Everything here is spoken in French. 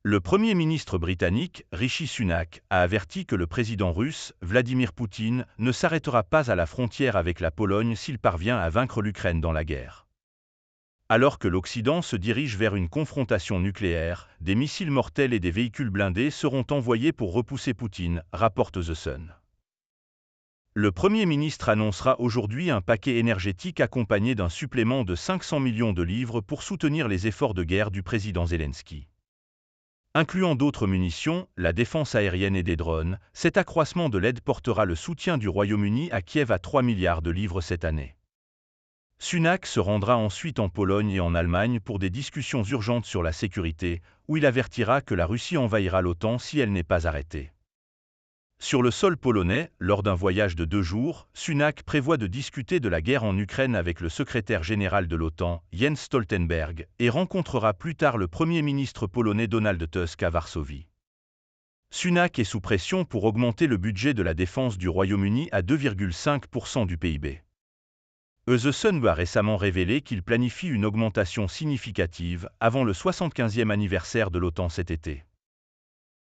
Le Premier ministre britannique, Rishi Sunak, a averti que le président russe, Vladimir Poutine, ne s'arrêtera pas à la frontière avec la Pologne s'il parvient à vaincre l'Ukraine dans la guerre. Alors que l'Occident se dirige vers une confrontation nucléaire, des missiles mortels et des véhicules blindés seront envoyés pour repousser Poutine, rapporte The Sun. Le Premier ministre annoncera aujourd'hui un paquet énergétique accompagné d'un supplément de 500 millions de livres pour soutenir les efforts de guerre du président Zelensky. Incluant d'autres munitions, la défense aérienne et des drones, cet accroissement de l'aide portera le soutien du Royaume-Uni à Kiev à 3 milliards de livres cette année. Sunak se rendra ensuite en Pologne et en Allemagne pour des discussions urgentes sur la sécurité, où il avertira que la Russie envahira l'OTAN si elle n'est pas arrêtée. Sur le sol polonais, lors d'un voyage de 2 jours, Sunak prévoit de discuter de la guerre en Ukraine avec le secrétaire général de l'OTAN, Jens Stoltenberg, et rencontrera plus tard le Premier ministre polonais Donald Tusk à Varsovie. Sunak est sous pression pour augmenter le budget de la défense du Royaume-Uni à 2,5% du PIB. The Sun a récemment révélé qu'il planifie une augmentation significative avant le 75e anniversaire de l'OTAN cet été.